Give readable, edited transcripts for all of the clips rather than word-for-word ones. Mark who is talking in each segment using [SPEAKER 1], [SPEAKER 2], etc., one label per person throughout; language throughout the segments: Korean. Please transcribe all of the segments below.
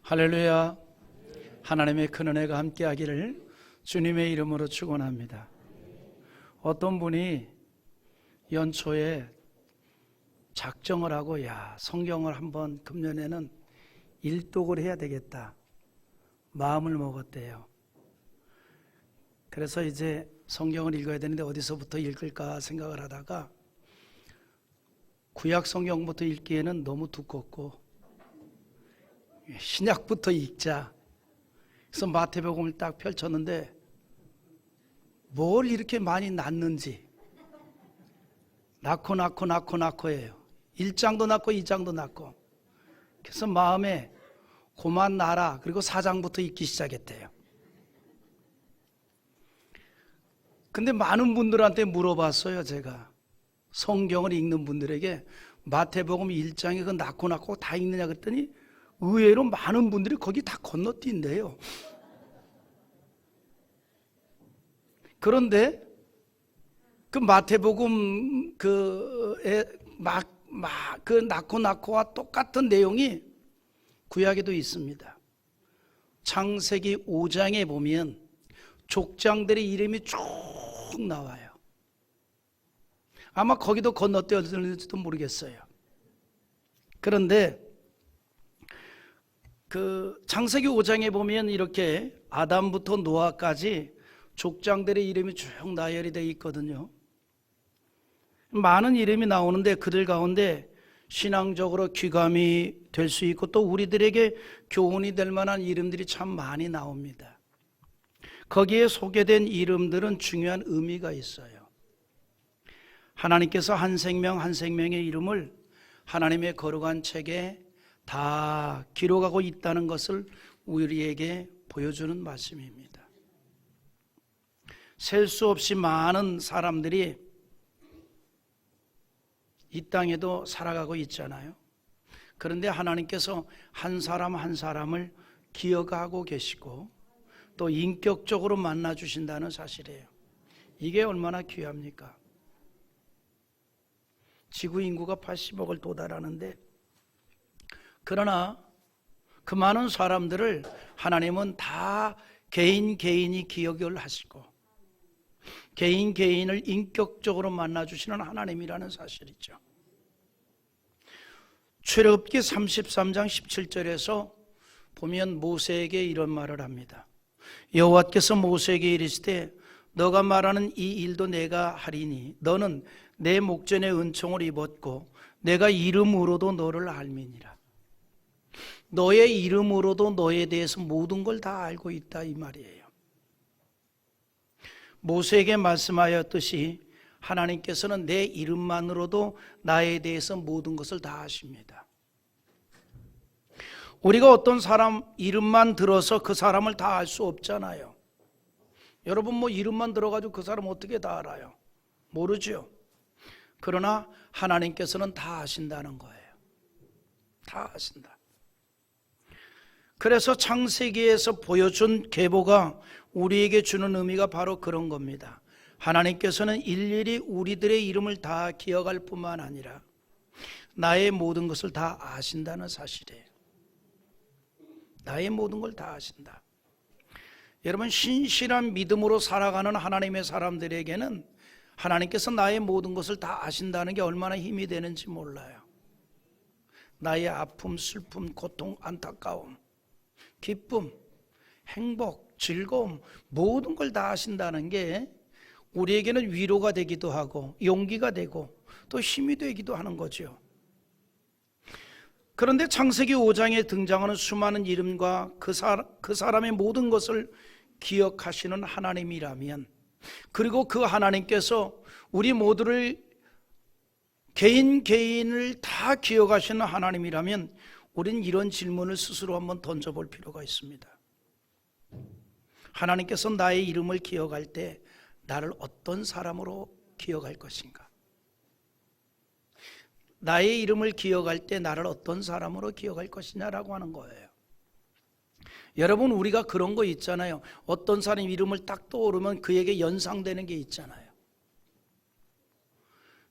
[SPEAKER 1] 할렐루야. 하나님의 큰 은혜가 함께하기를 주님의 이름으로 축원합니다. 어떤 분이 연초에 작정을 하고 성경을 한번 금년에는 일독을 해야 되겠다 마음을 먹었대요. 그래서 이제 성경을 읽어야 되는데 어디서부터 읽을까 생각을 하다가 구약 성경부터 읽기에는 너무 두껍고 신약부터 읽자. 그래서 마태복음을 딱 펼쳤는데 뭘 이렇게 많이 낳는지 낳고예요. 1장도 낳고 2장도 낳고. 그래서 마음에 고만 놔라. 그리고 4장부터 읽기 시작했대요. 근데 많은 분들한테 물어봤어요. 제가 성경을 읽는 분들에게 마태복음 1장에 그 낳고 다 읽느냐 그랬더니 의외로 많은 분들이 거기 다 건너뛴대요. 그런데 그 마태복음 낳고와 똑같은 내용이 구약에도 있습니다. 창세기 5장에 보면 족장들의 이름이 쭉 나와요. 아마 거기도 건너뛰었을지도 모르겠어요. 그런데 그 창세기 5장에 보면 이렇게 아담부터 노아까지 족장들의 이름이 쭉 나열이 되어 있거든요. 많은 이름이 나오는데 그들 가운데 신앙적으로 귀감이 될 수 있고 또 우리들에게 교훈이 될 만한 이름들이 참 많이 나옵니다. 거기에 소개된 이름들은 중요한 의미가 있어요. 하나님께서 한 생명 한 생명의 이름을 하나님의 거룩한 책에 다 기록하고 있다는 것을 우리에게 보여주는 말씀입니다. 셀 수 없이 많은 사람들이 이 땅에도 살아가고 있잖아요. 그런데 하나님께서 한 사람 한 사람을 기억하고 계시고 또 인격적으로 만나 주신다는 사실이에요. 이게 얼마나 귀합니까? 지구 인구가 80억을 도달하는데 그러나 그 많은 사람들을 하나님은 다 개인이 기억을 하시고 개인을 인격적으로 만나주시는 하나님이라는 사실이죠. 출애굽기 33장 17절에서 보면 모세에게 이런 말을 합니다. 여호와께서 모세에게 이르시되 너가 말하는 이 일도 내가 하리니 너는 내 목전에 은총을 입었고 내가 이름으로도 너를 알미니라. 너의 이름으로도 너에 대해서 모든 걸 다 알고 있다 이 말이에요. 모세에게 말씀하였듯이 하나님께서는 내 이름만으로도 나에 대해서 모든 것을 다 아십니다. 우리가 어떤 사람 이름만 들어서 그 사람을 다 알 수 없잖아요. 여러분 뭐 이름만 들어가지고 그 사람 어떻게 다 알아요? 모르죠. 그러나 하나님께서는 다 아신다는 거예요. 다 아신다. 그래서 창세기에서 보여준 계보가 우리에게 주는 의미가 바로 그런 겁니다. 하나님께서는 일일이 우리들의 이름을 다 기억할 뿐만 아니라 나의 모든 것을 다 아신다는 사실이에요. 나의 모든 걸 다 아신다. 여러분 신실한 믿음으로 살아가는 하나님의 사람들에게는 하나님께서 나의 모든 것을 다 아신다는 게 얼마나 힘이 되는지 몰라요. 나의 아픔, 슬픔, 고통, 안타까움, 기쁨, 행복, 즐거움 모든 걸 다 아신다는 게 우리에게는 위로가 되기도 하고 용기가 되고 또 힘이 되기도 하는 거죠. 그런데 창세기 5장에 등장하는 수많은 이름과 그 사람의 모든 것을 기억하시는 하나님이라면 그리고 그 하나님께서 우리 모두를 개인을 다 기억하시는 하나님이라면 우리는 이런 질문을 스스로 한번 던져볼 필요가 있습니다. 하나님께서 나의 이름을 기억할 때 나를 어떤 사람으로 기억할 것인가? 나의 이름을 기억할 때 나를 어떤 사람으로 기억할 것이냐라고 하는 거예요. 여러분 우리가 그런 거 있잖아요. 어떤 사람 이름을 딱 떠오르면 그에게 연상되는 게 있잖아요.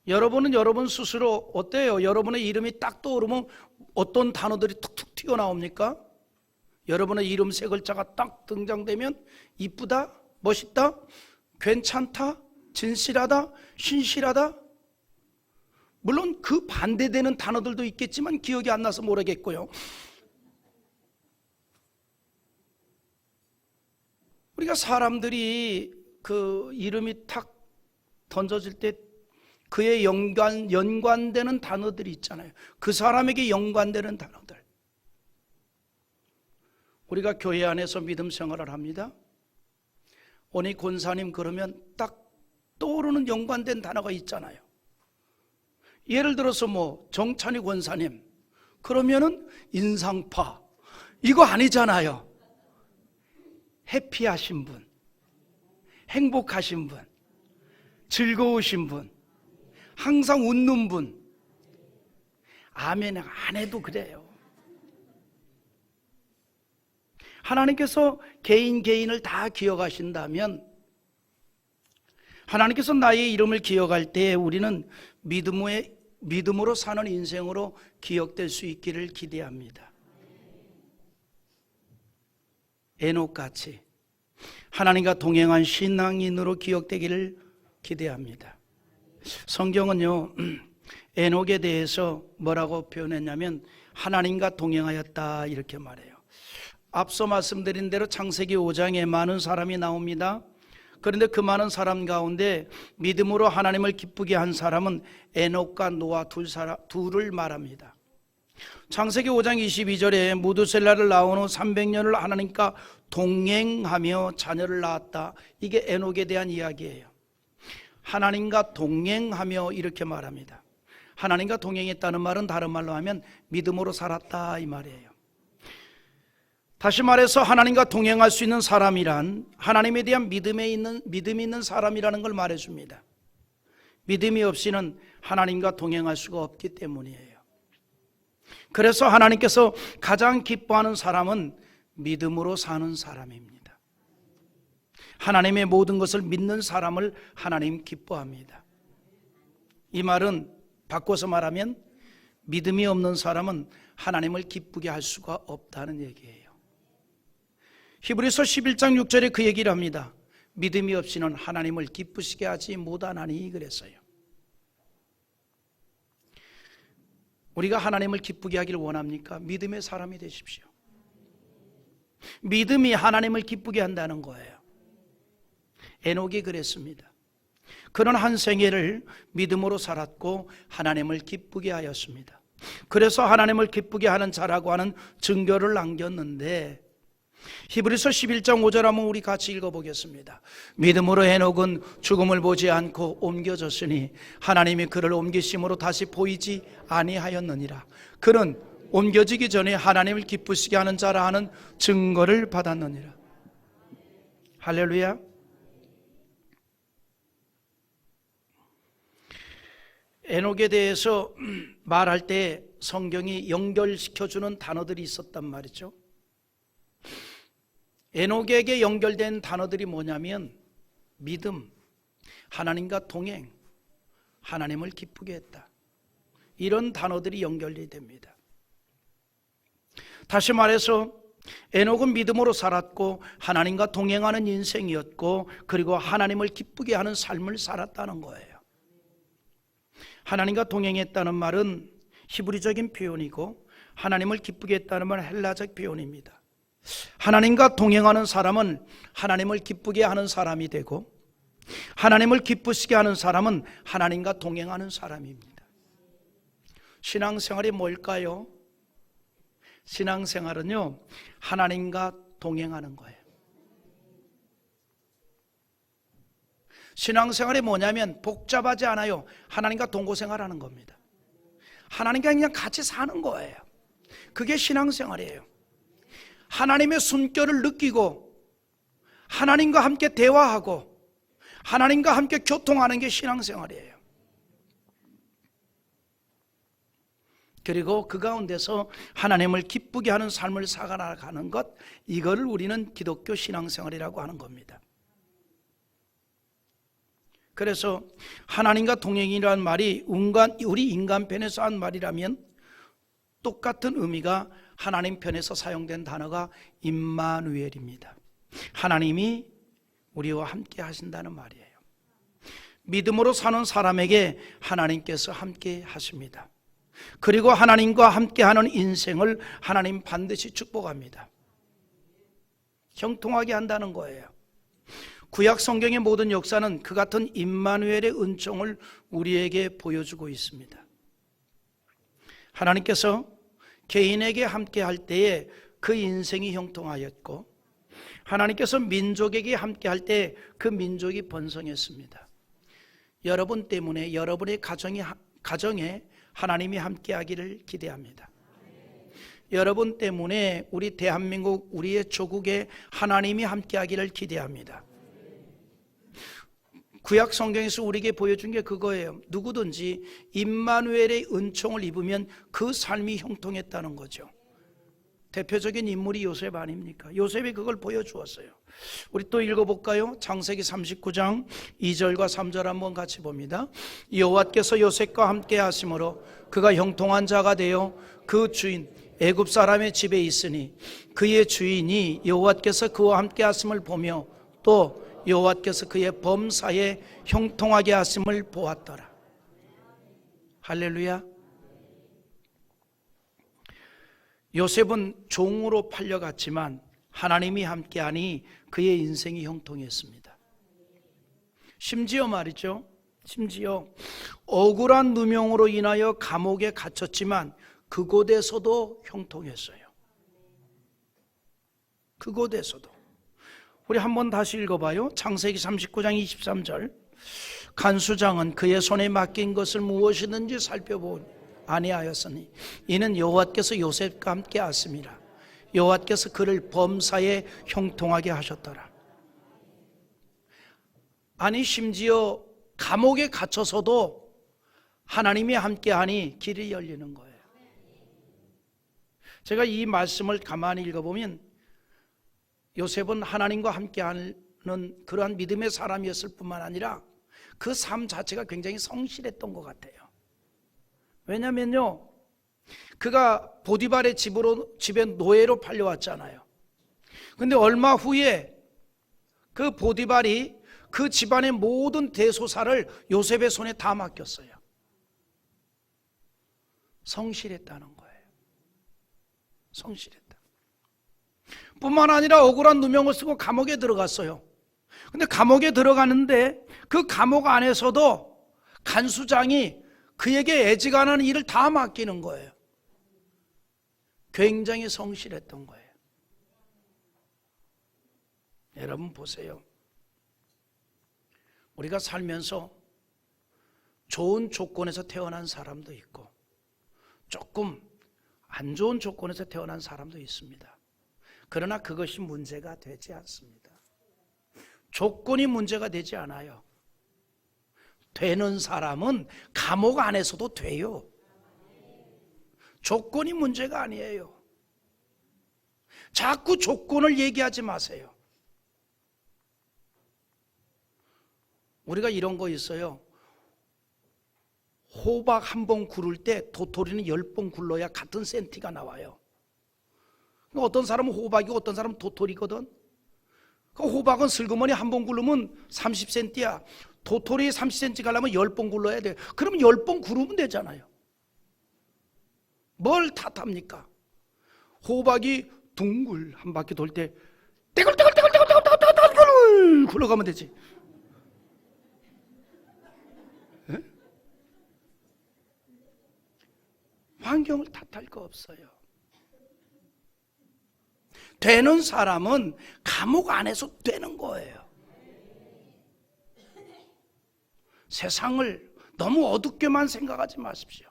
[SPEAKER 1] 여러분은 여러분 스스로 어때요? 여러분의 이름이 딱 떠오르면 어떤 단어들이 툭툭 튀어나옵니까? 여러분의 이름 세 글자가 딱 등장되면 이쁘다, 멋있다, 괜찮다, 진실하다, 신실하다, 물론 그 반대되는 단어들도 있겠지만 기억이 안 나서 모르겠고요. 우리가 사람들이 그 이름이 탁 던져질 때 그에 연관되는 단어들이 있잖아요. 그 사람에게 연관되는 단어들. 우리가 교회 안에서 믿음 생활을 합니다. 오니 권사님 그러면 딱 떠오르는 연관된 단어가 있잖아요. 예를 들어서 정찬희 권사님 그러면은 인상파, 이거 아니잖아요. 해피하신 분, 행복하신 분, 즐거우신 분, 항상 웃는 분. 아멘 안 해도 그래요. 하나님께서 개인을 다 기억하신다면, 하나님께서 나의 이름을 기억할 때 우리는 믿음으로 사는 인생으로 기억될 수 있기를 기대합니다. 에녹같이 하나님과 동행한 신앙인으로 기억되기를 기대합니다. 성경은요, 에녹에 대해서 뭐라고 표현했냐면 하나님과 동행하였다 이렇게 말해요. 앞서 말씀드린 대로 창세기 5장에 많은 사람이 나옵니다. 그런데 그 많은 사람 가운데 믿음으로 하나님을 기쁘게 한 사람은 에녹과 노아 둘을 말합니다. 창세기 5장 22절에 무드셀라를 낳은 후 300년을 하나님과 동행하며 자녀를 낳았다. 이게 에녹에 대한 이야기예요. 하나님과 동행하며 이렇게 말합니다. 하나님과 동행했다는 말은 다른 말로 하면 믿음으로 살았다 이 말이에요. 다시 말해서 하나님과 동행할 수 있는 사람이란 하나님에 대한 믿음이 있는 사람이라는 걸 말해줍니다. 믿음이 없이는 하나님과 동행할 수가 없기 때문이에요. 그래서 하나님께서 가장 기뻐하는 사람은 믿음으로 사는 사람입니다. 하나님의 모든 것을 믿는 사람을 하나님 기뻐합니다. 이 말은 바꿔서 말하면 믿음이 없는 사람은 하나님을 기쁘게 할 수가 없다는 얘기예요. 히브리서 11장 6절에 그 얘기를 합니다. 믿음이 없이는 하나님을 기쁘시게 하지 못하나니 그랬어요. 우리가 하나님을 기쁘게 하기를 원합니까? 믿음의 사람이 되십시오. 믿음이 하나님을 기쁘게 한다는 거예요. 에녹이 그랬습니다. 그는 한 생애를 믿음으로 살았고 하나님을 기쁘게 하였습니다. 그래서 하나님을 기쁘게 하는 자라고 하는 증거를 남겼는데, 히브리서 11장 5절 한번 우리 같이 읽어보겠습니다. 믿음으로 에녹은 죽음을 보지 않고 옮겨졌으니 하나님이 그를 옮기심으로 다시 보이지 아니하였느니라. 그는 옮겨지기 전에 하나님을 기쁘시게 하는 자라 하는 증거를 받았느니라. 할렐루야. 에녹에 대해서 말할 때 성경이 연결시켜주는 단어들이 있었단 말이죠. 에녹에게 연결된 단어들이 뭐냐면 믿음, 하나님과 동행, 하나님을 기쁘게 했다, 이런 단어들이 연결이 됩니다. 다시 말해서 에녹은 믿음으로 살았고 하나님과 동행하는 인생이었고, 그리고 하나님을 기쁘게 하는 삶을 살았다는 거예요. 하나님과 동행했다는 말은 히브리적인 표현이고 하나님을 기쁘게 했다는 말은 헬라적 표현입니다. 하나님과 동행하는 사람은 하나님을 기쁘게 하는 사람이 되고, 하나님을 기쁘시게 하는 사람은 하나님과 동행하는 사람입니다. 신앙생활이 뭘까요? 신앙생활은요, 하나님과 동행하는 거예요. 신앙생활이 뭐냐면 복잡하지 않아요. 하나님과 동거생활하는 겁니다. 하나님과 그냥 같이 사는 거예요. 그게 신앙생활이에요. 하나님의 숨결을 느끼고 하나님과 함께 대화하고 하나님과 함께 교통하는 게 신앙생활이에요. 그리고 그 가운데서 하나님을 기쁘게 하는 삶을 살아가는 것, 이거를 우리는 기독교 신앙생활이라고 하는 겁니다. 그래서 하나님과 동행이라는 말이 우리 인간편에서 한 말이라면 똑같은 의미가 하나님 편에서 사용된 단어가 임마누엘입니다. 하나님이 우리와 함께 하신다는 말이에요. 믿음으로 사는 사람에게 하나님께서 함께 하십니다. 그리고 하나님과 함께하는 인생을 하나님 반드시 축복합니다. 형통하게 한다는 거예요. 구약 성경의 모든 역사는 그 같은 임마누엘의 은총을 우리에게 보여주고 있습니다. 하나님께서 개인에게 함께할 때에 그 인생이 형통하였고, 하나님께서 민족에게 함께할 때 그 민족이 번성했습니다. 여러분 때문에 여러분의 가정에 하나님이 함께하기를 기대합니다. 여러분 때문에 우리 대한민국, 우리의 조국에 하나님이 함께하기를 기대합니다. 구약 성경에서 우리에게 보여준 게 그거예요. 누구든지 임마누엘의 은총을 입으면 그 삶이 형통했다는 거죠. 대표적인 인물이 요셉 아닙니까? 요셉이 그걸 보여주었어요. 우리 또 읽어볼까요? 창세기 39장 2절과 3절 한번 같이 봅니다. 여호와께서 요셉과 함께 하심으로 그가 형통한 자가 되어 그 주인 애굽 사람의 집에 있으니 그의 주인이 여호와께서 그와 함께 하심을 보며 또 여호와께서 그의 범사에 형통하게 하심을 보았더라. 할렐루야. 요셉은 종으로 팔려갔지만 하나님이 함께하니 그의 인생이 형통했습니다. 심지어 말이죠, 심지어 억울한 누명으로 인하여 감옥에 갇혔지만 그곳에서도 형통했어요. 그곳에서도. 우리 한번 다시 읽어봐요. 창세기 39장 23절. 간수장은 그의 손에 맡긴 것을 무엇이든지 살펴보니 아니하였으니 이는 여호와께서 요셉과 함께 하심이라. 여호와께서 그를 범사에 형통하게 하셨더라. 아니 심지어 감옥에 갇혀서도 하나님이 함께하니 길이 열리는 거예요. 제가 이 말씀을 가만히 읽어보면 요셉은 하나님과 함께하는 그러한 믿음의 사람이었을 뿐만 아니라 그 삶 자체가 굉장히 성실했던 것 같아요. 왜냐면요, 그가 보디발의 집에 노예로 팔려왔잖아요. 근데 얼마 후에 그 보디발이 그 집안의 모든 대소사를 요셉의 손에 다 맡겼어요. 성실했다는 거예요. 성실했다. 뿐만 아니라 억울한 누명을 쓰고 감옥에 들어갔어요. 근데 감옥에 들어가는데 그 감옥 안에서도 간수장이 그에게 애지간한 일을 다 맡기는 거예요. 굉장히 성실했던 거예요. 여러분 보세요. 우리가 살면서 좋은 조건에서 태어난 사람도 있고 조금 안 좋은 조건에서 태어난 사람도 있습니다. 그러나 그것이 문제가 되지 않습니다. 조건이 문제가 되지 않아요. 되는 사람은 감옥 안에서도 돼요. 조건이 문제가 아니에요. 자꾸 조건을 얘기하지 마세요. 우리가 이런 거 있어요. 호박 한 번 굴을 때 도토리는 10번 굴러야 같은 센티가 나와요. 어떤 사람은 호박이고 어떤 사람은 도토리거든. 그 호박은 슬그머니 한 번 굴르면 30cm야. 도토리 30cm 가려면 10번 굴러야 돼. 그러면 10번 굴으면 되잖아요. 뭘 탓합니까? 호박이 둥글 한 바퀴 돌 때 떼굴떼굴떼굴떼굴떼굴떼굴 굴러가면 되지. 에? 환경을 탓할 거 없어요. 되는 사람은 감옥 안에서 되는 거예요. 세상을 너무 어둡게만 생각하지 마십시오.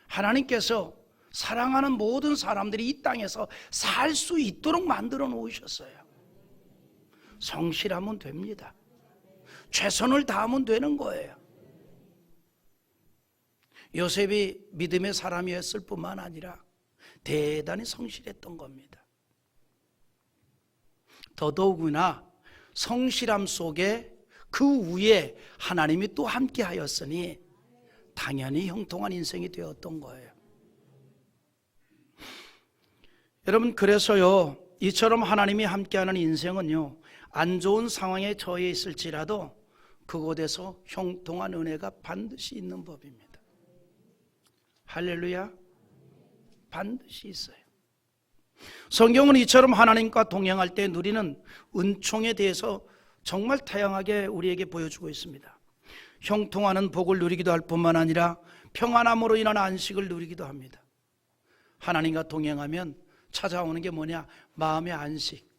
[SPEAKER 1] 하나님께서 사랑하는 모든 사람들이 이 땅에서 살 수 있도록 만들어 놓으셨어요. 성실하면 됩니다. 최선을 다하면 되는 거예요. 요셉이 믿음의 사람이었을 뿐만 아니라 대단히 성실했던 겁니다. 더더욱이나 성실함 속에 그 위에 하나님이 또 함께 하였으니 당연히 형통한 인생이 되었던 거예요. 여러분, 그래서요, 이처럼 하나님이 함께하는 인생은요, 안 좋은 상황에 처해 있을지라도 그곳에서 형통한 은혜가 반드시 있는 법입니다. 할렐루야. 반드시 있어요. 성경은 이처럼 하나님과 동행할 때 누리는 은총에 대해서 정말 다양하게 우리에게 보여주고 있습니다. 형통하는 복을 누리기도 할 뿐만 아니라 평안함으로 인한 안식을 누리기도 합니다. 하나님과 동행하면 찾아오는 게 뭐냐? 마음의 안식.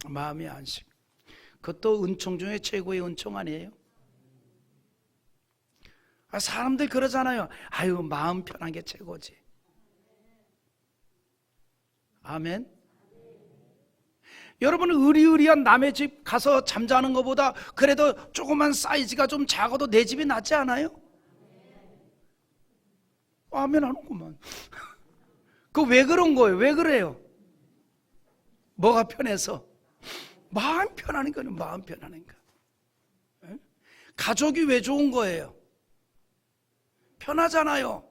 [SPEAKER 1] 마음의 안식. 그것도 은총 중에 최고의 은총 아니에요? 사람들 그러잖아요. 아유, 마음 편한 게 최고지. 아멘. 여러분, 의리의리한 남의 집 가서 잠자는 것보다 그래도 조그만 사이즈가 좀 작아도 내 집이 낫지 않아요? 아멘 하는구만. 그 왜 그런 거예요? 왜 그래요? 뭐가 편해서? 마음 편하니까요. 마음 편하니까. 가족이 왜 좋은 거예요? 편하잖아요.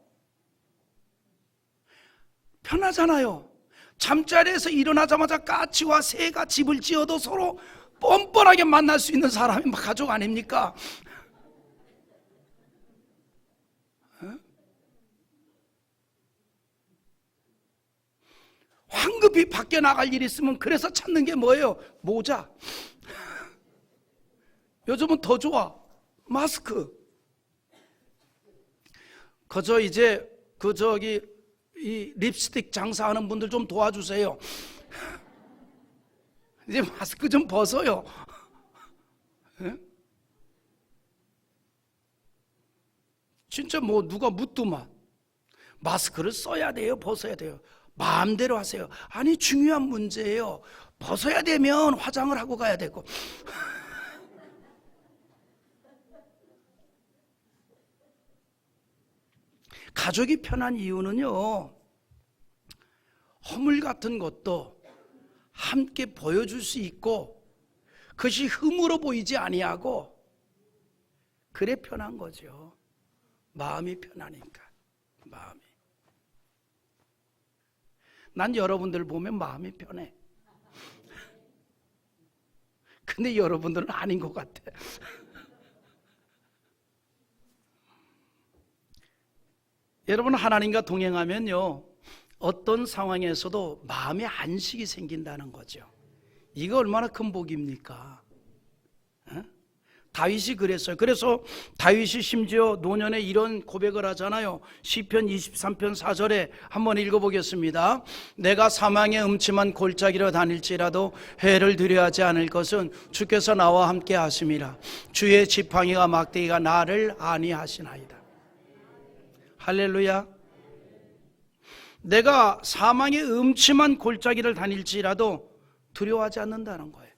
[SPEAKER 1] 편하잖아요. 잠자리에서 일어나자마자 까치와 새가 집을 지어도 서로 뻔뻔하게 만날 수 있는 사람이 가족 아닙니까? 황급히 밖에 나갈 일이 있으면 그래서 찾는 게 뭐예요? 모자. 요즘은 더 좋아. 마스크. 그저 이제 이 립스틱 장사하는 분들 좀 도와주세요. 이제 마스크 좀 벗어요. 진짜 뭐 누가 묻더만 마스크를 써야 돼요, 벗어야 돼요? 마음대로 하세요. 아니, 중요한 문제예요. 벗어야 되면 화장을 하고 가야 되고. 가족이 편한 이유는요, 허물 같은 것도 함께 보여줄 수 있고 그것이 흠으로 보이지 아니하고, 그래 편한 거죠. 마음이 편하니까. 마음이. 난 여러분들 보면 마음이 편해. 근데 여러분들은 아닌 것 같아. 여러분, 하나님과 동행하면요, 어떤 상황에서도 마음의 안식이 생긴다는 거죠. 이거 얼마나 큰 복입니까? 다윗이 그랬어요. 그래서 다윗이 심지어 노년에 이런 고백을 하잖아요. 시편 23편 4절에 한번 읽어보겠습니다. 내가 사망의 음침한 골짜기로 다닐지라도 해를 두려워하지 않을 것은 주께서 나와 함께 하심이라. 주의 지팡이와 막대기가 나를 안위하시나이다. 할렐루야. 내가 사망의 음침한 골짜기를 다닐지라도 두려워하지 않는다는 거예요.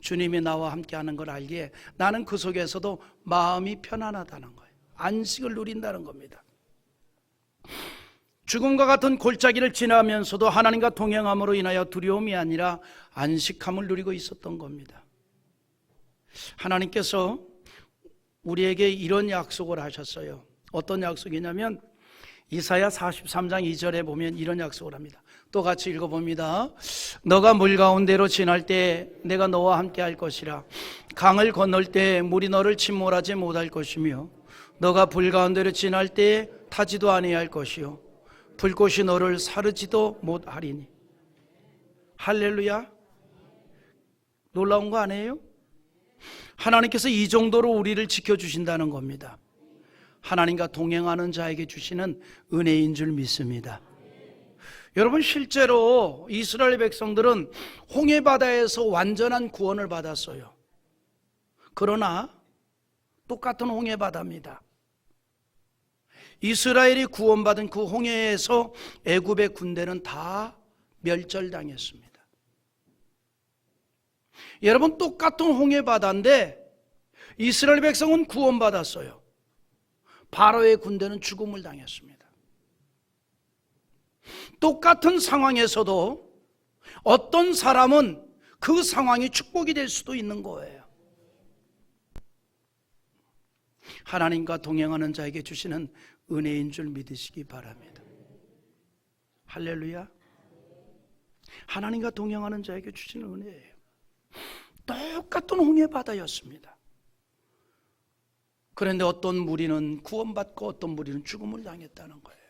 [SPEAKER 1] 주님이 나와 함께하는 걸 알기에 나는 그 속에서도 마음이 편안하다는 거예요. 안식을 누린다는 겁니다. 죽음과 같은 골짜기를 지나면서도 하나님과 동행함으로 인하여 두려움이 아니라 안식함을 누리고 있었던 겁니다. 하나님께서 우리에게 이런 약속을 하셨어요. 어떤 약속이냐면 이사야 43장 2절에 보면 이런 약속을 합니다. 또 같이 읽어봅니다. 너가 물 가운데로 지날 때 내가 너와 함께 할 것이라. 강을 건널 때 물이 너를 침몰하지 못할 것이며 너가 불 가운데로 지날 때 타지도 아니할 것이요 불꽃이 너를 사르지도 못하리니. 할렐루야. 놀라운 거 아니에요? 하나님께서 이 정도로 우리를 지켜주신다는 겁니다. 하나님과 동행하는 자에게 주시는 은혜인 줄 믿습니다. 여러분, 실제로 이스라엘 백성들은 홍해바다에서 완전한 구원을 받았어요. 그러나 똑같은 홍해바다입니다. 이스라엘이 구원받은 그 홍해에서 애굽의 군대는 다 멸절당했습니다. 여러분, 똑같은 홍해바다인데 이스라엘 백성은 구원받았어요. 바로의 군대는 죽음을 당했습니다. 똑같은 상황에서도 어떤 사람은 그 상황이 축복이 될 수도 있는 거예요. 하나님과 동행하는 자에게 주시는 은혜인 줄 믿으시기 바랍니다. 할렐루야. 하나님과 동행하는 자에게 주시는 은혜예요. 똑같은 홍해 바다였습니다. 그런데 어떤 무리는 구원받고 어떤 무리는 죽음을 당했다는 거예요.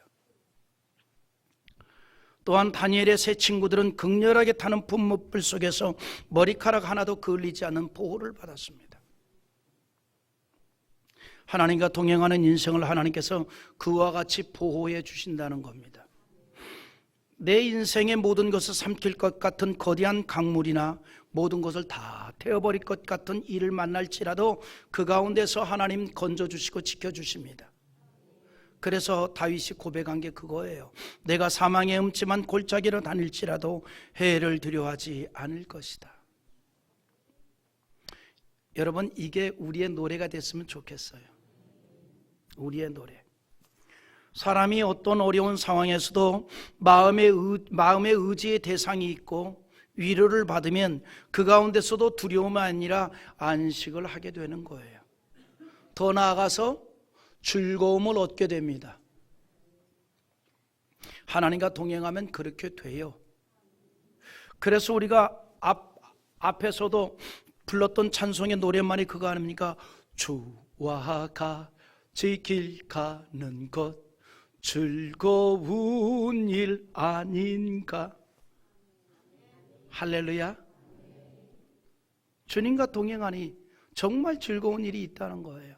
[SPEAKER 1] 또한 다니엘의 세 친구들은 극렬하게 타는 분무불 속에서 머리카락 하나도 그을리지 않는 보호를 받았습니다. 하나님과 동행하는 인생을 하나님께서 그와 같이 보호해 주신다는 겁니다. 내 인생의 모든 것을 삼킬 것 같은 거대한 강물이나 모든 것을 다 태워버릴 것 같은 일을 만날지라도 그 가운데서 하나님 건져주시고 지켜주십니다. 그래서 다윗이 고백한 게 그거예요. 내가 사망의 음침한 골짜기로 다닐지라도 해를 두려워하지 않을 것이다. 여러분, 이게 우리의 노래가 됐으면 좋겠어요. 우리의 노래. 사람이 어떤 어려운 상황에서도 마음의 의지의 대상이 있고 위로를 받으면 그 가운데서도 두려움이 아니라 안식을 하게 되는 거예요. 더 나아가서 즐거움을 얻게 됩니다. 하나님과 동행하면 그렇게 돼요. 그래서 우리가 앞에서도 불렀던 찬송의 노랫말이 그거 아닙니까? 주와 같이 길 가는 것 즐거운 일 아닌가? 할렐루야. 주님과 동행하니 정말 즐거운 일이 있다는 거예요.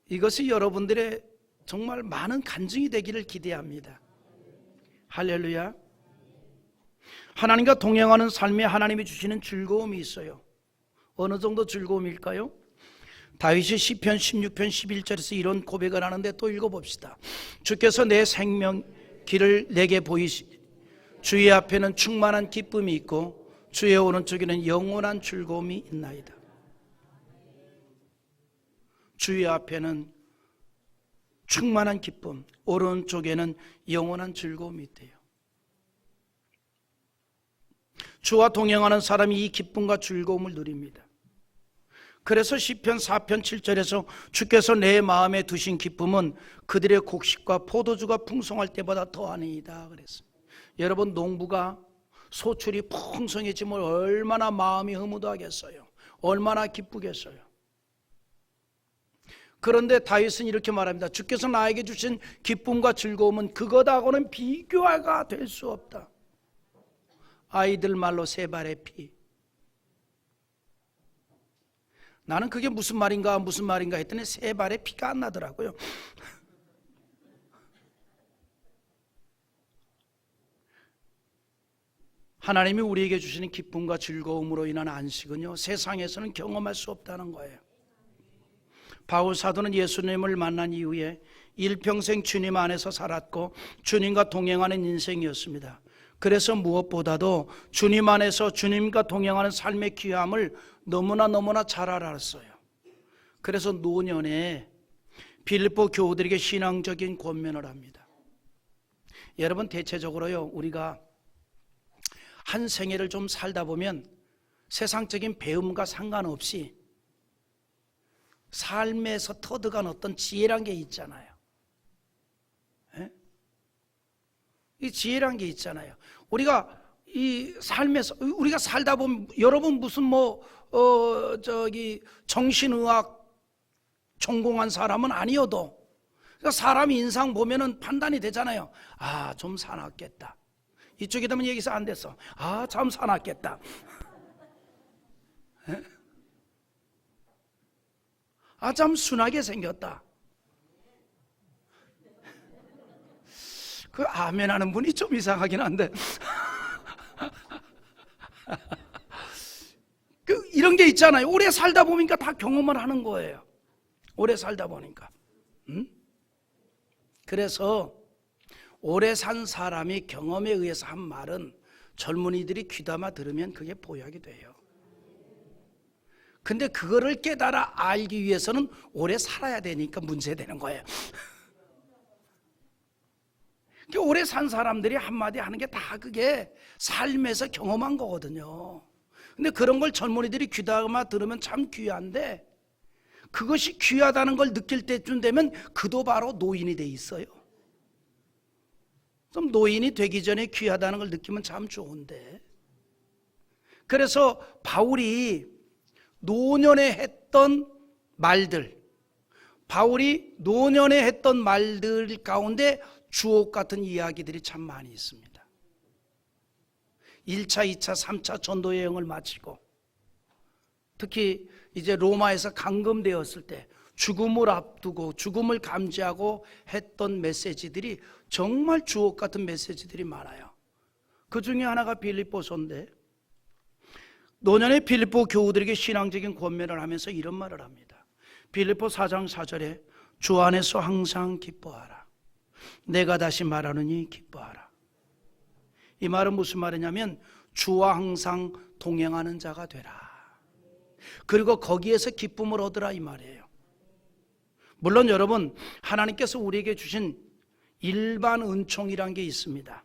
[SPEAKER 1] 이것이 여러분들의 정말 많은 간증이 되기를 기대합니다. 할렐루야. 하나님과 동행하는 삶에 하나님이 주시는 즐거움이 있어요. 어느 정도 즐거움일까요? 다윗이 시편 16편 11절에서 이런 고백을 하는데 또 읽어봅시다. 주께서 내 생명 길을 내게 보이시 주의 앞에는 충만한 기쁨이 있고 주의 오른쪽에는 영원한 즐거움이 있나이다. 주의 앞에는 충만한 기쁨, 오른쪽에는 영원한 즐거움이 있대요. 주와 동행하는 사람이 이 기쁨과 즐거움을 누립니다. 그래서 시편 4편 7절에서 주께서 내 마음에 두신 기쁨은 그들의 곡식과 포도주가 풍성할 때보다 더하니이다 그랬어요. 여러분, 농부가 소출이 풍성해지면 얼마나 마음이 흐뭇하겠어요. 얼마나 기쁘겠어요. 그런데 다윗은 이렇게 말합니다. 주께서 나에게 주신 기쁨과 즐거움은 그것하고는 비교가 될 수 없다. 아이들 말로 세 발의 피. 나는 그게 무슨 말인가 했더니 세 발의 피가 안 나더라고요. 하나님이 우리에게 주시는 기쁨과 즐거움으로 인한 안식은요, 세상에서는 경험할 수 없다는 거예요. 바울 사도는 예수님을 만난 이후에 일평생 주님 안에서 살았고 주님과 동행하는 인생이었습니다. 그래서 무엇보다도 주님 안에서 주님과 동행하는 삶의 귀함을 너무나 잘 알았어요. 그래서 노년에 빌립보 교우들에게 신앙적인 권면을 합니다. 여러분, 대체적으로요, 우리가 한 생애를 좀 살다 보면 세상적인 배움과 상관없이 삶에서 터득한 어떤 지혜란 게 있잖아요. 예? 이 지혜란 게 있잖아요. 우리가 이 삶에서 우리가 살다 보면 여러분 무슨 정신의학 전공한 사람은 아니어도 그러니까 사람이 인상 보면은 판단이 되잖아요. 아, 좀 사납겠다. 이쪽에 되면 얘기서 안 됐어. 아, 참 사납겠다. 예? 아, 참 순하게 생겼다. 그 아멘 하는 분이 좀 이상하긴 한데 이런 게 있잖아요. 오래 살다 보니까 다 경험을 하는 거예요. 오래 살다 보니까. 그래서 오래 산 사람이 경험에 의해서 한 말은 젊은이들이 귀담아 들으면 그게 보약이 돼요. 근데 그거를 깨달아 알기 위해서는 오래 살아야 되니까 문제되는 거예요. 오래 산 사람들이 한마디 하는 게 다 그게 삶에서 경험한 거거든요. 근데 그런 걸 젊은이들이 귀담아 들으면 참 귀한데 그것이 귀하다는 걸 느낄 때쯤 되면 그도 바로 노인이 돼 있어요. 좀 노인이 되기 전에 귀하다는 걸 느끼면 참 좋은데, 그래서 바울이 노년에 했던 말들, 바울이 노년에 했던 말들 가운데 주옥 같은 이야기들이 참 많이 있습니다. 1차, 2차, 3차 전도 여행을 마치고 특히 이제 로마에서 감금되었을 때 죽음을 앞두고 죽음을 감지하고 했던 메시지들이 정말 주옥 같은 메시지들이 많아요. 그 중에 하나가 빌립보서인데, 노년의 빌립보 교우들에게 신앙적인 권면을 하면서 이런 말을 합니다. 빌립보 4장 4절에 주 안에서 항상 기뻐하라. 내가 다시 말하느니 기뻐하라. 이 말은 무슨 말이냐면 주와 항상 동행하는 자가 되라. 그리고 거기에서 기쁨을 얻으라 이 말이에요. 물론 여러분, 하나님께서 우리에게 주신 일반 은총이란 게 있습니다.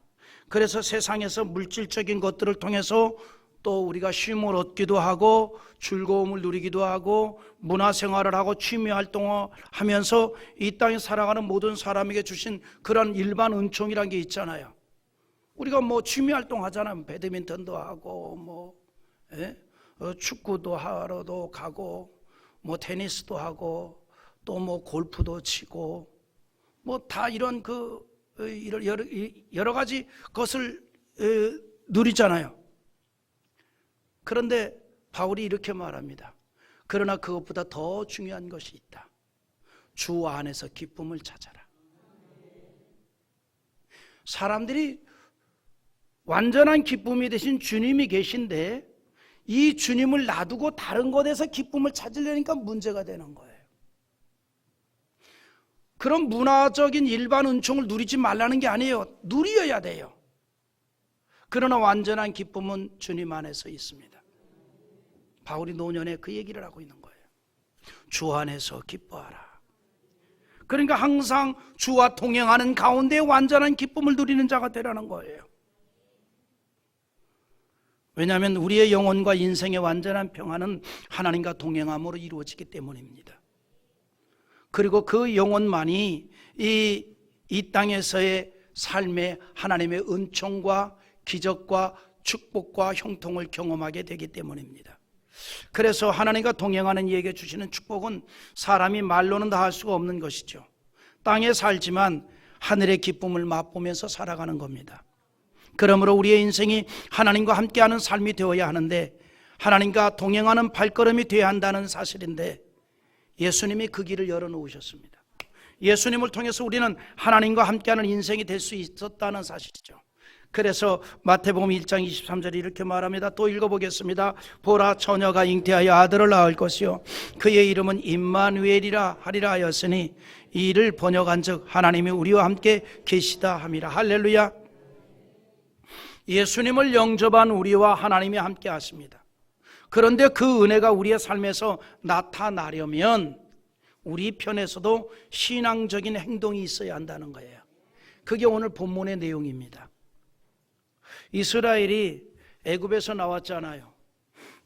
[SPEAKER 1] 그래서 세상에서 물질적인 것들을 통해서 또 우리가 쉼을 얻기도 하고 즐거움을 누리기도 하고 문화생활을 하고 취미활동을 하면서 이 땅에 살아가는 모든 사람에게 주신 그런 일반 은총이란 게 있잖아요. 우리가 뭐 취미활동 하잖아요. 배드민턴도 하고 축구도 하러도 가고 테니스도 하고 또 골프도 치고 다 이런 여러 가지 것을 누리잖아요. 그런데 바울이 이렇게 말합니다. 그러나 그것보다 더 중요한 것이 있다. 주 안에서 기쁨을 찾아라. 사람들이 완전한 기쁨이 되신 주님이 계신데 이 주님을 놔두고 다른 것에서 기쁨을 찾으려니까 문제가 되는 거예요. 그런 문화적인 일반 은총을 누리지 말라는 게 아니에요. 누려야 돼요. 그러나 완전한 기쁨은 주님 안에서 있습니다. 바울이 노년에 그 얘기를 하고 있는 거예요. 주 안에서 기뻐하라. 그러니까 항상 주와 동행하는 가운데 완전한 기쁨을 누리는 자가 되라는 거예요. 왜냐하면 우리의 영혼과 인생의 완전한 평안은 하나님과 동행함으로 이루어지기 때문입니다. 그리고 그 영혼만이 이 땅에서의 삶에 하나님의 은총과 기적과 축복과 형통을 경험하게 되기 때문입니다. 그래서 하나님과 동행하는 이에게 주시는 축복은 사람이 말로는 다 할 수가 없는 것이죠. 땅에 살지만 하늘의 기쁨을 맛보면서 살아가는 겁니다. 그러므로 우리의 인생이 하나님과 함께하는 삶이 되어야 하는데, 하나님과 동행하는 발걸음이 되어야 한다는 사실인데, 예수님이 그 길을 열어놓으셨습니다. 예수님을 통해서 우리는 하나님과 함께하는 인생이 될 수 있었다는 사실이죠. 그래서 마태복음 1장 23절에 이렇게 말합니다. 또 읽어보겠습니다. 보라, 처녀가 잉태하여 아들을 낳을 것이요 그의 이름은 임마누엘이라 하리라 하였으니 이를 번역한즉 하나님이 우리와 함께 계시다 함이라. 할렐루야. 예수님을 영접한 우리와 하나님이 함께 하십니다. 그런데 그 은혜가 우리의 삶에서 나타나려면 우리 편에서도 신앙적인 행동이 있어야 한다는 거예요. 그게 오늘 본문의 내용입니다. 이스라엘이 애굽에서 나왔잖아요.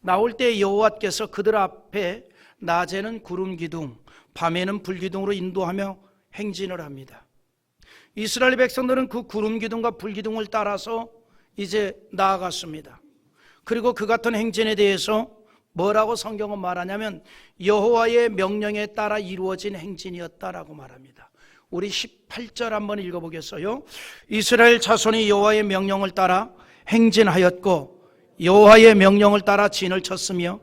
[SPEAKER 1] 나올 때 여호와께서 그들 앞에 낮에는 구름 기둥, 밤에는 불 기둥으로 인도하며 행진을 합니다. 이스라엘 백성들은 그 구름 기둥과 불 기둥을 따라서 이제 나아갔습니다. 그리고 그 같은 행진에 대해서 뭐라고 성경은 말하냐면 여호와의 명령에 따라 이루어진 행진이었다라고 말합니다. 우리 18절 한번 읽어보겠어요. 이스라엘 자손이 여호와의 명령을 따라 행진하였고 여호와의 명령을 따라 진을 쳤으며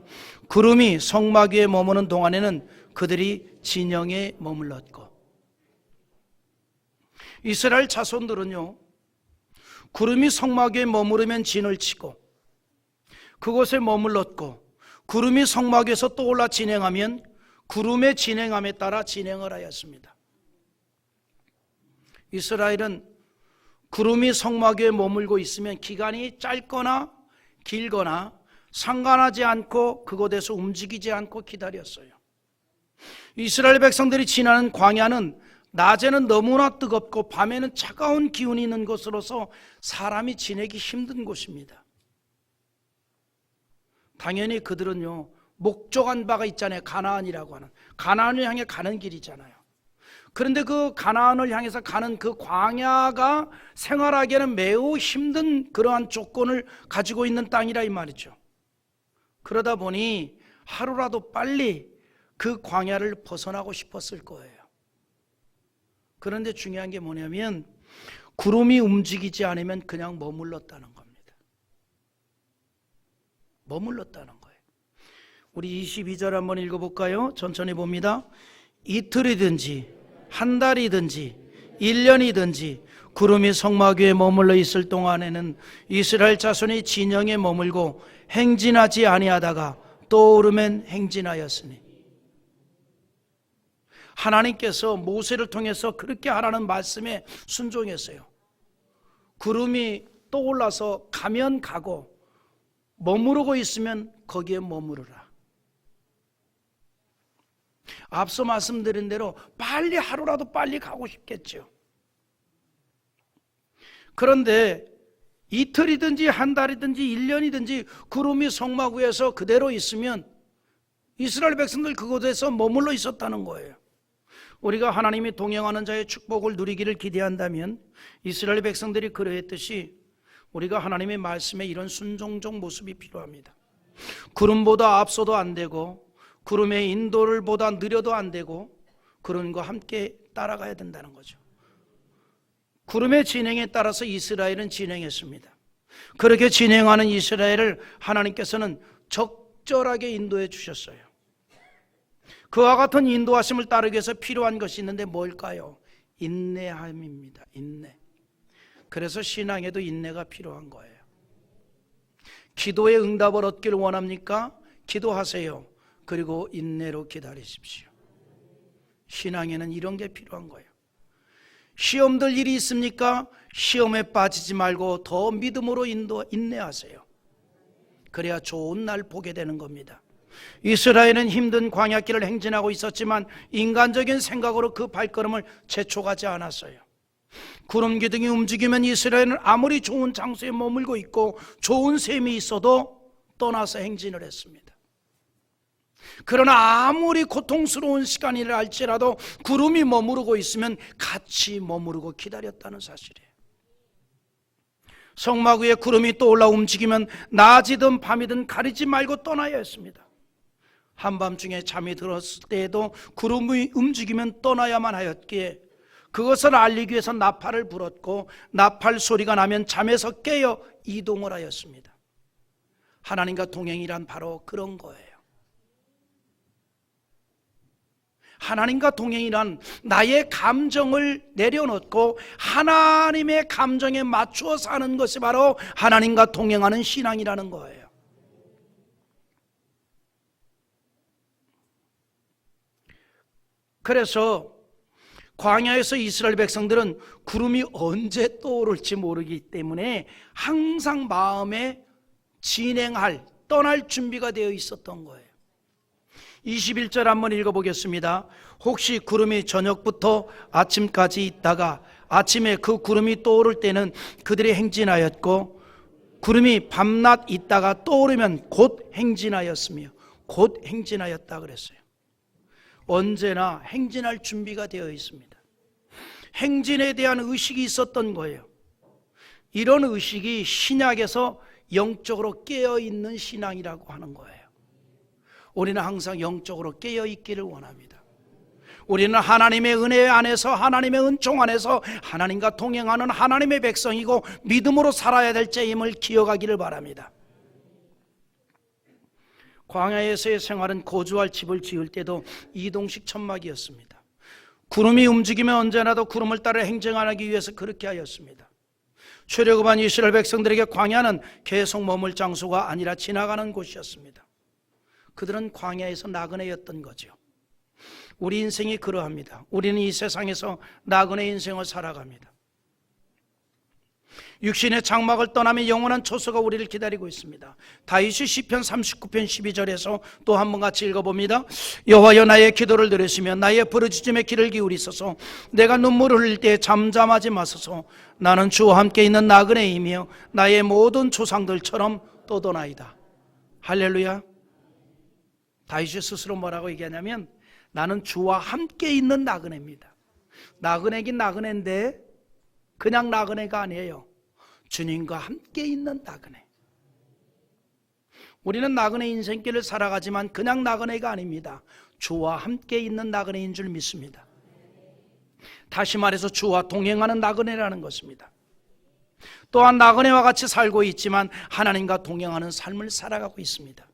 [SPEAKER 1] 구름이 성막 위에 머무는 동안에는 그들이 진영에 머물렀고. 이스라엘 자손들은요, 구름이 성막 위에 머무르면 진을 치고 그곳에 머물렀고, 구름이 성막 위에서 떠올라 진행하면 구름의 진행함에 따라 진행을 하였습니다. 이스라엘은 구름이 성막 위에 머물고 있으면 기간이 짧거나 길거나 상관하지 않고 그곳에서 움직이지 않고 기다렸어요. 이스라엘 백성들이 지나는 광야는 낮에는 너무나 뜨겁고 밤에는 차가운 기운이 있는 곳으로서 사람이 지내기 힘든 곳입니다. 당연히 그들은요, 목적한 바가 있잖아요. 가나안이라고 하는, 가나안을 향해 가는 길이잖아요. 그런데 그 가나안을 향해서 가는 그 광야가 생활하기에는 매우 힘든 그러한 조건을 가지고 있는 땅이라 이 말이죠. 그러다 보니 하루라도 빨리 그 광야를 벗어나고 싶었을 거예요. 그런데 중요한 게 뭐냐면 구름이 움직이지 않으면 그냥 머물렀다는 겁니다. 머물렀다는 거예요. 우리 22절 한번 읽어볼까요? 천천히 봅니다. 이틀이든지 한 달이든지 1년이든지 구름이 성막 위에 머물러 있을 동안에는 이스라엘 자손이 진영에 머물고 행진하지 아니하다가 또 오르면 행진하였으니, 하나님께서 모세를 통해서 그렇게 하라는 말씀에 순종했어요. 구름이 떠올라서 가면 가고 머무르고 있으면 거기에 머무르라. 앞서 말씀드린 대로 빨리 하루라도 빨리 가고 싶겠죠. 그런데 이틀이든지 한 달이든지 1년이든지 구름이 성막 위에서 그대로 있으면 이스라엘 백성들 그곳에서 머물러 있었다는 거예요. 우리가 하나님이 동행하는 자의 축복을 누리기를 기대한다면 이스라엘 백성들이 그러했듯이 우리가 하나님의 말씀에 이런 순종적 모습이 필요합니다. 구름보다 앞서도 안 되고 구름의 인도를 보다 느려도 안 되고 구름과 함께 따라가야 된다는 거죠. 구름의 진행에 따라서 이스라엘은 진행했습니다. 그렇게 진행하는 이스라엘을 하나님께서는 적절하게 인도해 주셨어요. 그와 같은 인도하심을 따르기 위해서 필요한 것이 있는데 뭘까요? 인내함입니다. 인내. 그래서 신앙에도 인내가 필요한 거예요. 기도의 응답을 얻기를 원합니까? 기도하세요. 그리고 인내로 기다리십시오. 신앙에는 이런 게 필요한 거예요. 시험들 일이 있습니까? 시험에 빠지지 말고 더 믿음으로 인내하세요. 그래야 좋은 날 보게 되는 겁니다. 이스라엘은 힘든 광야길을 행진하고 있었지만 인간적인 생각으로 그 발걸음을 재촉하지 않았어요. 구름 기둥이 움직이면 이스라엘은 아무리 좋은 장소에 머물고 있고 좋은 셈이 있어도 떠나서 행진을 했습니다. 그러나 아무리 고통스러운 시간이라 할지라도 구름이 머무르고 있으면 같이 머무르고 기다렸다는 사실이에요. 성막 위에 구름이 떠올라 움직이면 낮이든 밤이든 가리지 말고 떠나야 했습니다. 한밤중에 잠이 들었을 때에도 구름이 움직이면 떠나야만 하였기에 그것을 알리기 위해서 나팔을 불었고 나팔 소리가 나면 잠에서 깨어 이동을 하였습니다. 하나님과 동행이란 바로 그런 거예요. 하나님과 동행이란 나의 감정을 내려놓고 하나님의 감정에 맞추어 사는 것이 바로 하나님과 동행하는 신앙이라는 거예요. 그래서 광야에서 이스라엘 백성들은 구름이 언제 떠오를지 모르기 때문에 항상 마음에 떠날 준비가 되어 있었던 거예요. 21절 한번 읽어보겠습니다. 혹시 구름이 저녁부터 아침까지 있다가 아침에 그 구름이 떠오를 때는 그들이 행진하였고 구름이 밤낮 있다가 떠오르면 곧 행진하였으며 곧 행진하였다 그랬어요. 언제나 행진할 준비가 되어 있습니다. 행진에 대한 의식이 있었던 거예요. 이런 의식이 신약에서 영적으로 깨어있는 신앙이라고 하는 거예요. 우리는 항상 영적으로 깨어있기를 원합니다. 우리는 하나님의 은혜 안에서 하나님의 은총 안에서 하나님과 동행하는 하나님의 백성이고 믿음으로 살아야 될 자임을 기억하기를 바랍니다. 광야에서의 생활은 거주할 집을 지을 때도 이동식 천막이었습니다. 구름이 움직이면 언제나도 구름을 따라 행진하기 위해서 그렇게 하였습니다. 출애굽한 이스라엘 백성들에게 광야는 계속 머물 장소가 아니라 지나가는 곳이었습니다. 그들은 광야에서 나그네였던 거죠. 우리 인생이 그러합니다. 우리는 이 세상에서 나그네 인생을 살아갑니다. 육신의 장막을 떠나며 영원한 초소가 우리를 기다리고 있습니다. 다윗이 시편 39편 12절에서 또 한 번 같이 읽어봅니다. 여호와여 나의 기도를 들으시며 나의 부르짖음에 귀를 기울이소서. 내가 눈물을 흘릴 때 잠잠하지 마소서. 나는 주와 함께 있는 나그네이며 나의 모든 조상들처럼 떠도나이다. 할렐루야. 다윗이 스스로 뭐라고 얘기하냐면 나는 주와 함께 있는 나그네입니다. 나그네긴 나그네인데 그냥 나그네가 아니에요. 주님과 함께 있는 나그네. 우리는 나그네 인생길을 살아가지만 그냥 나그네가 아닙니다. 주와 함께 있는 나그네인 줄 믿습니다. 다시 말해서 주와 동행하는 나그네라는 것입니다. 또한 나그네와 같이 살고 있지만 하나님과 동행하는 삶을 살아가고 있습니다.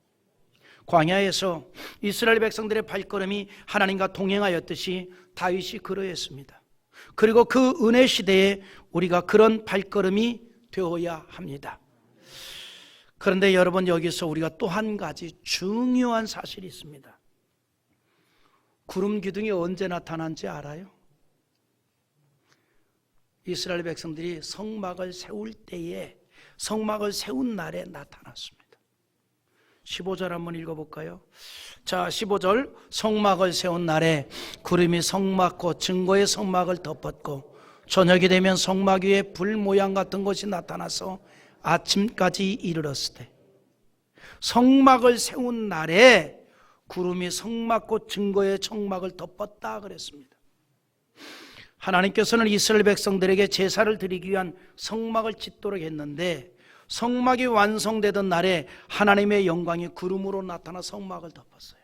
[SPEAKER 1] 광야에서 이스라엘 백성들의 발걸음이 하나님과 동행하였듯이 다윗이 그러했습니다. 그리고 그 은혜 시대에 우리가 그런 발걸음이 되어야 합니다. 그런데 여러분, 여기서 우리가 또 한 가지 중요한 사실이 있습니다. 구름 기둥이 언제 나타난지 알아요? 이스라엘 백성들이 성막을 세울 때에, 성막을 세운 날에 나타났습니다. 15절 한번 읽어볼까요? 자, 15절. 성막을 세운 날에 구름이 성막 곧 증거의 성막을 덮었고 저녁이 되면 성막 위에 불 모양 같은 것이 나타나서 아침까지 이르렀으되. 성막을 세운 날에 구름이 성막 곧 증거의 성막을 덮었다 그랬습니다. 하나님께서는 이스라엘 백성들에게 제사를 드리기 위한 성막을 짓도록 했는데 성막이 완성되던 날에 하나님의 영광이 구름으로 나타나 성막을 덮었어요.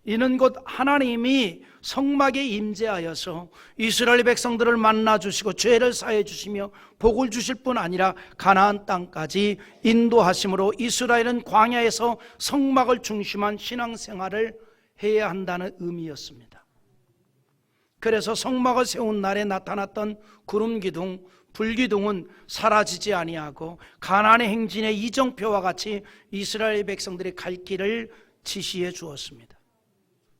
[SPEAKER 1] 이는 곧 하나님이 성막에 임재하여서 이스라엘 백성들을 만나주시고 죄를 사해 주시며 복을 주실 뿐 아니라 가나안 땅까지 인도하심으로 이스라엘은 광야에서 성막을 중심한 신앙생활을 해야 한다는 의미였습니다. 그래서 성막을 세운 날에 나타났던 구름기둥, 불기둥은 사라지지 아니하고 가나안의 행진의 이정표와 같이 이스라엘 백성들의 갈 길을 지시해 주었습니다.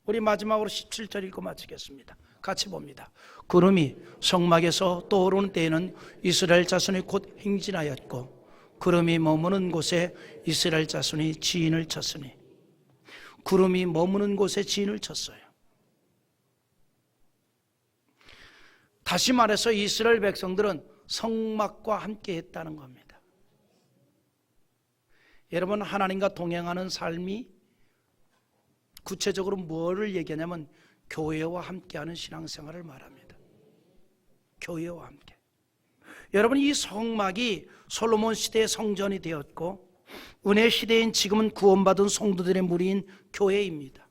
[SPEAKER 1] 우리 마지막으로 17절 읽고 마치겠습니다. 같이 봅니다. 구름이 성막에서 떠오르는 때에는 이스라엘 자손이 곧 행진하였고 구름이 머무는 곳에 이스라엘 자손이 지인을 쳤으니. 구름이 머무는 곳에 지인을 쳤어요. 다시 말해서 이스라엘 백성들은 성막과 함께 했다는 겁니다. 여러분, 하나님과 동행하는 삶이 구체적으로 뭐를 얘기하냐면 교회와 함께하는 신앙생활을 말합니다. 교회와 함께. 여러분, 이 성막이 솔로몬 시대의 성전이 되었고 은혜 시대인 지금은 구원받은 성도들의 무리인 교회입니다.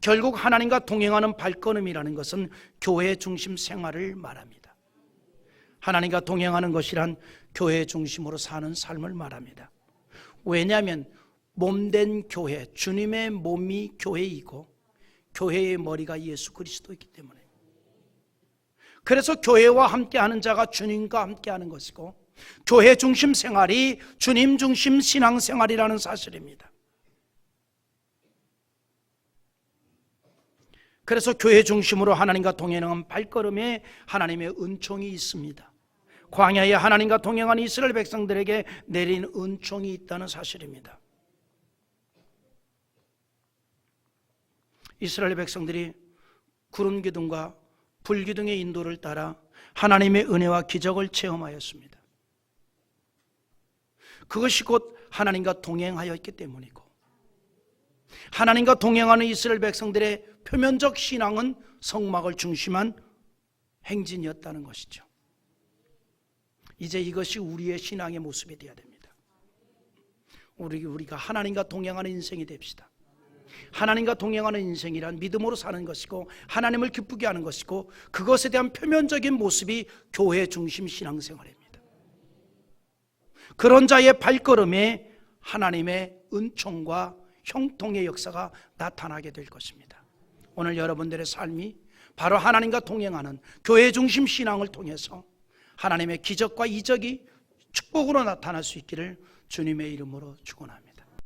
[SPEAKER 1] 결국 하나님과 동행하는 발걸음이라는 것은 교회 중심 생활을 말합니다. 하나님과 동행하는 것이란 교회 중심으로 사는 삶을 말합니다. 왜냐하면 몸된 교회, 주님의 몸이 교회이고 교회의 머리가 예수 그리스도이기 때문에. 그래서 교회와 함께하는 자가 주님과 함께하는 것이고 교회 중심 생활이 주님 중심 신앙생활이라는 사실입니다. 그래서 교회 중심으로 하나님과 동행하는 발걸음에 하나님의 은총이 있습니다. 광야에 하나님과 동행한 이스라엘 백성들에게 내린 은총이 있다는 사실입니다. 이스라엘 백성들이 구름 기둥과 불 기둥의 인도를 따라 하나님의 은혜와 기적을 체험하였습니다. 그것이 곧 하나님과 동행하였기 때문이고, 하나님과 동행하는 이스라엘 백성들의 표면적 신앙은 성막을 중심한 행진이었다는 것이죠. 이제 이것이 우리의 신앙의 모습이 되어야 됩니다. 우리가 하나님과 동행하는 인생이 됩시다. 하나님과 동행하는 인생이란 믿음으로 사는 것이고 하나님을 기쁘게 하는 것이고 그것에 대한 표면적인 모습이 교회 중심 신앙생활입니다. 그런 자의 발걸음에 하나님의 은총과 형통의 역사가 나타나게 될 것입니다. 오늘 여러분들의 삶이 바로 하나님과 동행하는 교회 중심 신앙을 통해서 하나님의 기적과 이적이 축복으로 나타날 수 있기를 주님의 이름으로 축원합니다.